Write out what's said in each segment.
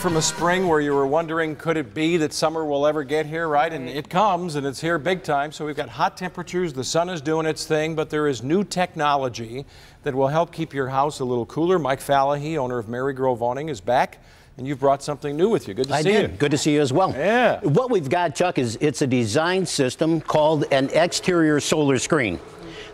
From a spring where you were wondering, could it be that summer will ever get here, right? And it comes, and it's here big time. So we've got hot temperatures, the sun is doing its thing, but there is new technology that will help keep your house a little cooler. Mike Fallahy, owner of Marygrove Awnings, is back, and you've brought something new with you. Good to see you. Good to see you as well. Yeah. What we've got, Chuck, is it's a design system called an exterior solar screen.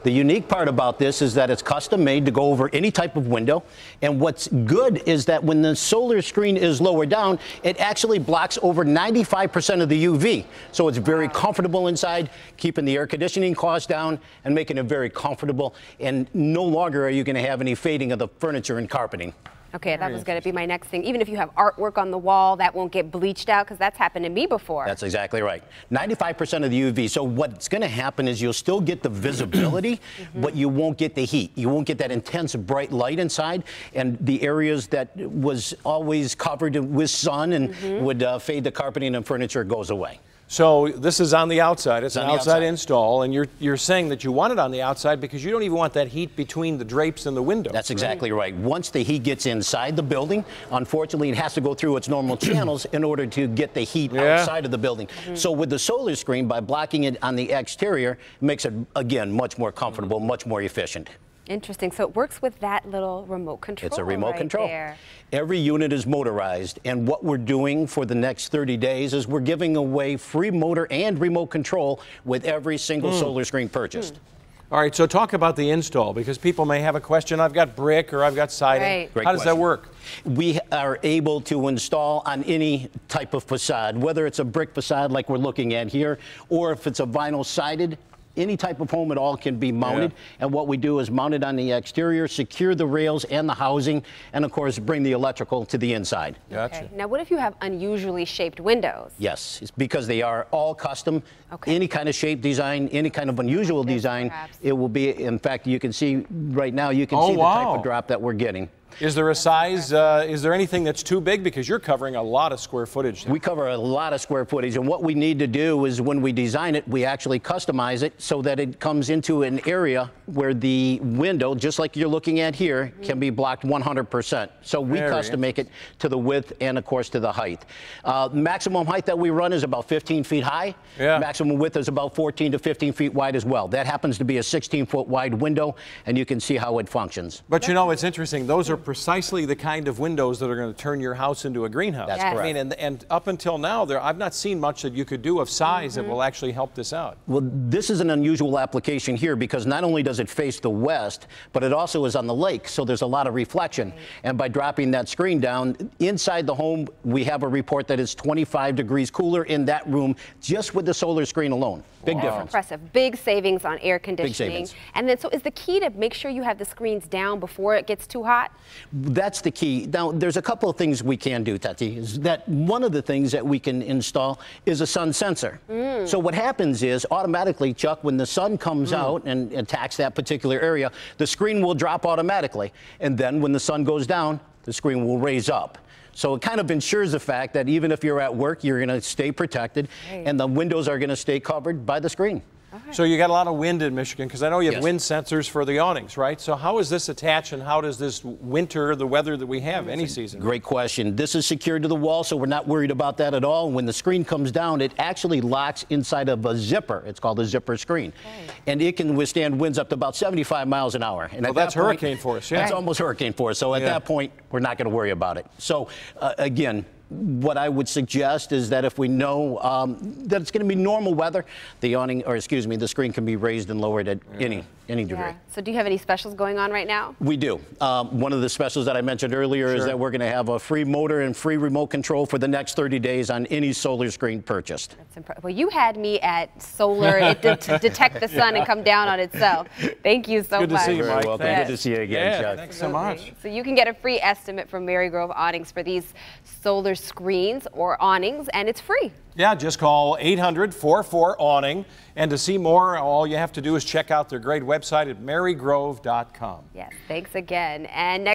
The unique part about this is that it's custom made to go over any type of window. And what's good is that when the solar screen is lower down, it actually blocks over 95% of the UV. So it's very comfortable inside, keeping the air conditioning costs down and making it very comfortable. And no longer are you going to have any fading of the furniture and carpeting. Okay, that was going to be my next thing. Even if you have artwork on the wall, that won't get bleached out, because that's happened to me before. That's exactly right. 95% of the UV. So what's going to happen is you'll still get the visibility, but you won't get the heat. You won't get that intense bright light inside, and the areas that was always covered with sun and would fade the carpeting and furniture goes away. So this is on the outside. It's an outside outside install, and you're saying that you want it on the outside because you don't even want that heat between the drapes and the windows. That's exactly right. Once the heat gets inside the building, unfortunately, it has to go through its normal channels in order to get the heat outside of the building. So with the solar screen, by blocking it on the exterior, it makes it, again, much more comfortable, much more efficient. Interesting. So it works with that little remote control. It's a remote right control. There. Every unit is motorized, and what we're doing for the next 30 days is we're giving away free motor and remote control with every single solar screen purchased. All right, so talk about the install, because people may have a question. I've got brick or I've got siding. Right. How does that work? We are able to install on any type of facade, whether it's a brick facade like we're looking at here, or if it's a vinyl sided. Any type of home at all can be mounted, and what we do is mount it on the exterior, secure the rails and the housing, and of course bring the electrical to the inside. Gotcha. Okay. Now, what if you have unusually shaped windows? Yes, it's because they are all custom. Okay. Any kind of shape design, any kind of unusual design, perhaps. it will be. In fact, you can see right now, you can see the type of drop that we're getting. Is there a size, is there anything that's too big? Because you're covering a lot of square footage there. We cover a lot of square footage, and what we need to do is when we design it, we actually customize it so that it comes into an area where the window, just like you're looking at here, can be blocked 100%. So we custom make it to the width and, of course, to the height. Maximum height that we run is about 15 feet high. Maximum width is about 14 to 15 feet wide as well. That happens to be a 16-foot wide window, and you can see how it functions. But you know, it's interesting. Those are precisely the kind of windows that are going to turn your house into a greenhouse. That's correct. I mean, and up until now, I've not seen much that you could do of size that will actually help this out. Well, this is an unusual application here because not only does it face the west, but it also is on the lake, so there's a lot of reflection. And by dropping that screen down, inside the home, we have a report that it's 25 degrees cooler in that room just with the solar screen alone. Big difference. Impressive. Big savings on air conditioning. Big savings. And then, so is the key to make sure you have the screens down before it gets too hot? That's the key. Now, there's a couple of things we can do, Tati. Is that one of the things that we can install is a sun sensor. So what happens is automatically, Chuck, when the sun comes out and attacks that particular area, the screen will drop automatically. And then when the sun goes down, the screen will raise up. So it kind of ensures the fact that even if you're at work, you're going to stay protected, and the windows are going to stay covered by the screen. So you got a lot of wind in Michigan, because I know you have wind sensors for the awnings, right? So how is this attached, and how does this winter, the weather that we have, any season? Great question. This is secured to the wall, so we're not worried about that at all. When the screen comes down, it actually locks inside of a zipper. It's called a zipper screen. And it can withstand winds up to about 75 miles an hour. And that's hurricane force, That's almost hurricane force. So at that point, we're not going to worry about it. So again, what I would suggest is that if we know that it's going to be normal weather, the awning, or excuse me, the screen can be raised and lowered at any degree. So do you have any specials going on right now? We do. One of the specials that I mentioned earlier is that we're going to have a free motor and free remote control for the next 30 days on any solar screen purchased. That's impressive. Well, you had me at solar to detect the sun and come down on itself. Thank you so much. Good to see you, Mike. Welcome. Good to see you again, Chuck. Thanks so much. So you can get a free estimate from Marygrove Awnings for these solar screens or awnings, and it's free. Yeah, just call 800-44-AWNING. And to see more, all you have to do is check out their great website at marygrove.com. Yes, thanks again. And next